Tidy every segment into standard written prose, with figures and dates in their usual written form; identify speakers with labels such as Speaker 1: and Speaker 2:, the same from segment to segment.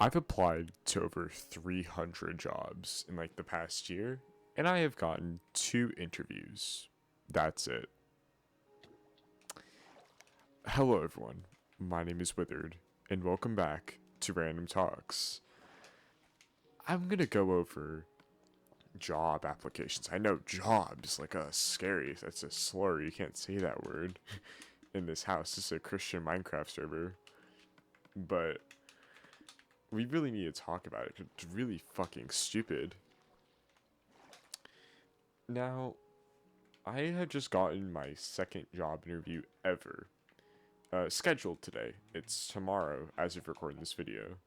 Speaker 1: I've applied to over 300 jobs in like the past year, and I have gotten 2 interviews. That's it. Hello, everyone. My name is Withered, and welcome back to Random Talks. I'm gonna go over job applications. I know jobs like scary. That's a slur. You can't say that word in this house. This is a Christian Minecraft server, but we really need to talk about it. It's really fucking stupid. Now, I have just gotten my second job interview ever. Scheduled today. It's tomorrow as of recording this video.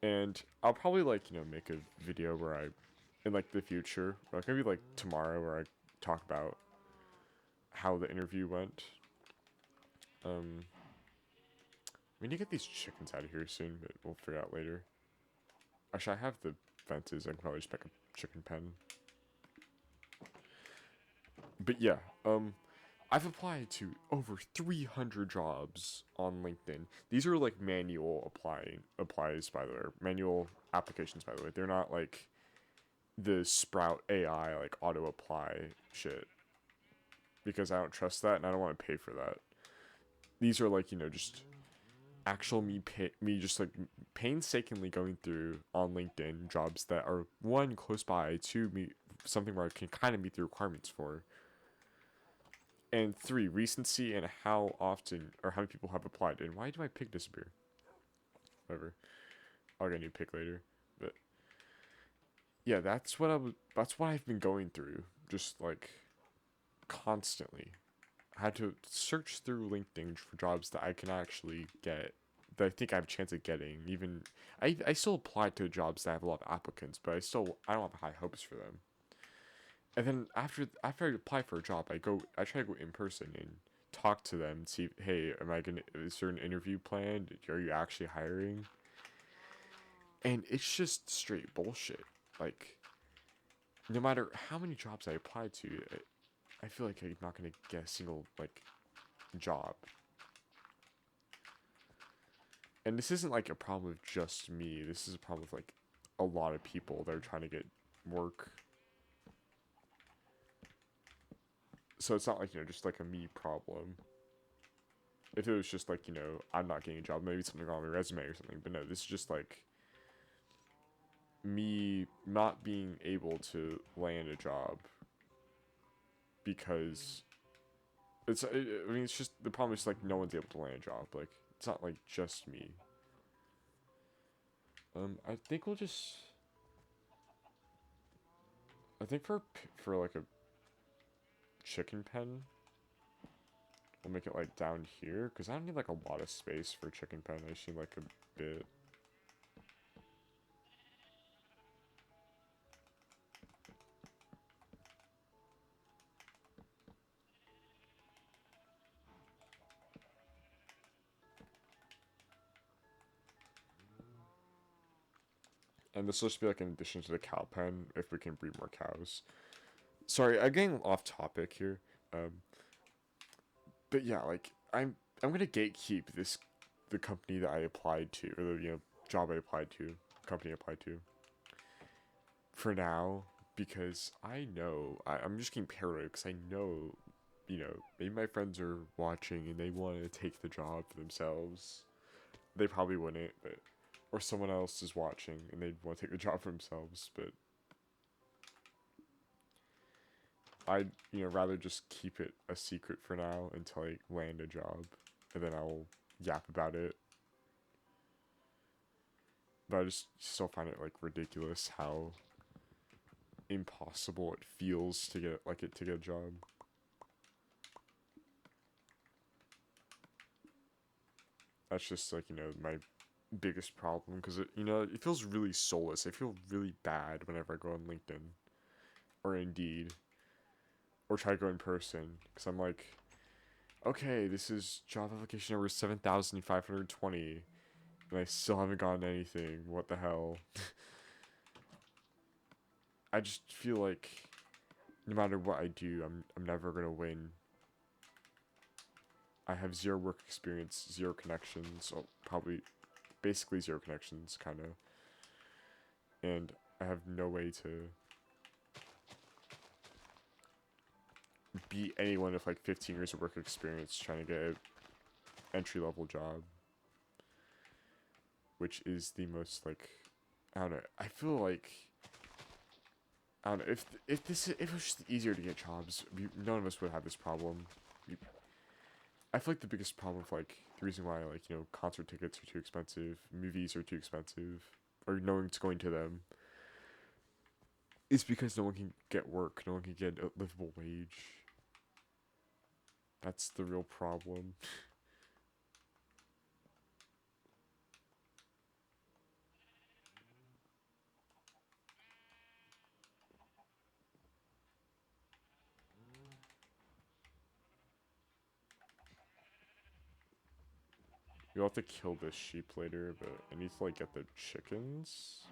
Speaker 1: And I'll probably make a video where in like the future, like maybe like tomorrow, where I talk about how the interview went. We need to get these chickens out of here soon, but we'll figure out later. Actually, I have the fences. I can probably just pick a chicken pen. But yeah, I've applied to over 300 jobs on LinkedIn. These are like manual applies, by the way, manual applications, by the way. They're not like the Sprout AI like auto apply shit, because I don't trust that and I don't want to pay for that. These are like just actual me just like painstakingly going through on LinkedIn jobs that are, one, close by, two, me something where I can kind of meet the requirements for, and three, recency and how often or how many people have applied. And why did my pig disappear? Whatever. I'll get a new pig later. But yeah, that's what I've been going through, just like constantly. I had to search through LinkedIn for jobs that I can actually get, that I think I have a chance of getting. Even I still apply to jobs that have a lot of applicants, but I don't have high hopes for them. And then after I apply for a job, I try to go in person and talk to them, see, hey, is there an interview planned? Are you actually hiring? And it's just straight bullshit. Like, no matter how many jobs I apply to, I feel like I'm not gonna get a single like job. And this isn't like a problem with just me. This is a problem with like a lot of people that are trying to get work. So it's not like, just like a me problem. If it was just like, I'm not getting a job, maybe something wrong with my resume or something. But no, this is just like me not being able to land a job because it's just, the problem is like no one's able to land a job. Like, it's not like just me. I think for like a chicken pen, we'll make it like down here, because I don't need like a lot of space for a chicken pen. I just need like a bit. And this will just be like an addition to the cow pen if we can breed more cows. Sorry, I'm getting off topic here. But yeah, like I'm gonna gatekeep the company that I applied to, or the job I applied to, company I applied to, for now, because I'm just getting paranoid, because I know, maybe my friends are watching and they want to take the job for themselves. They probably wouldn't, but, or someone else is watching and they want to take the job for themselves, but I'd, rather just keep it a secret for now until I land a job, and then I'll yap about it. But I just still find it like ridiculous how impossible it feels to get a job. That's just like, my biggest problem, because it feels really soulless. I feel really bad whenever I go on LinkedIn or Indeed or try to go in person, because I'm like, okay, this is job application number 7,520, and I still haven't gotten anything. What the hell? I just feel like no matter what I do, I'm never gonna win. I have zero work experience, zero connections. So probably basically zero connections, kind of, and I have no way to beat anyone with like 15 years of work experience trying to get an entry-level job, which is the most like, I don't know. I feel like, I don't know, if it was just easier to get jobs, none of us would have this problem. I feel like the biggest problem for like the reason why like concert tickets are too expensive, movies are too expensive, or no one's going to them, is because no one can get work, no one can get a livable wage. That's the real problem. You'll have to kill this sheep later, but I need to like get the chickens.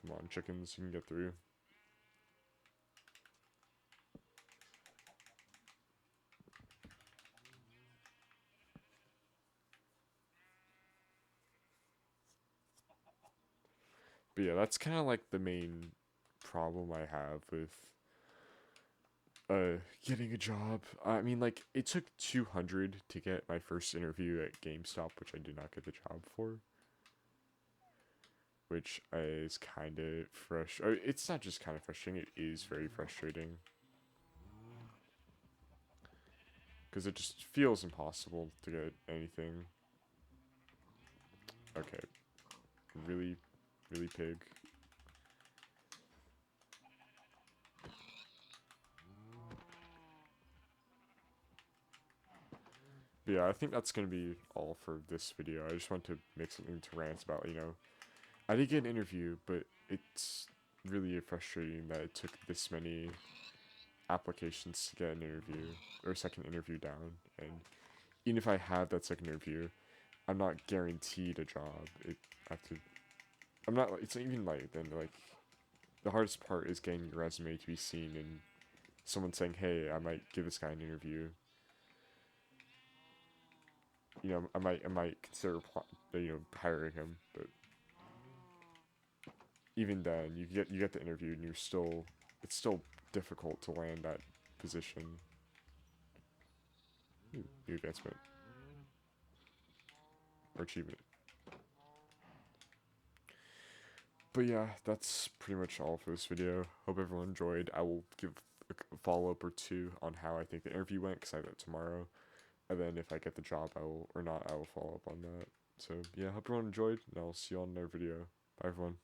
Speaker 1: Come on, chickens, you can get through. But yeah, that's kind of like the main problem I have with getting a job. I mean, like, it took 200 to get my first interview at GameStop, which I did not get the job for, which is kind of frustrating. It's not just kind of frustrating, it is very frustrating, because it just feels impossible to get anything. Okay, really, really pig. But yeah, I think that's gonna be all for this video. I just want to make something to rant about, I did get an interview, but it's really frustrating that it took this many applications to get an interview, or second interview down, and even if I have that second interview, I'm not guaranteed a job. I have to, I'm not, it's not even like, then like, the hardest part is getting your resume to be seen and someone saying, hey, I might give this guy an interview. I might consider, hiring him, but even then, you get the interview and it's still difficult to land that position. Ooh, new advancement or achievement. But yeah, that's pretty much all for this video. Hope everyone enjoyed. I will give a follow-up or two on how I think the interview went, because I have that tomorrow. And then if I get the job, I will follow up on that. So yeah, hope everyone enjoyed, and I'll see you on another video. Bye everyone.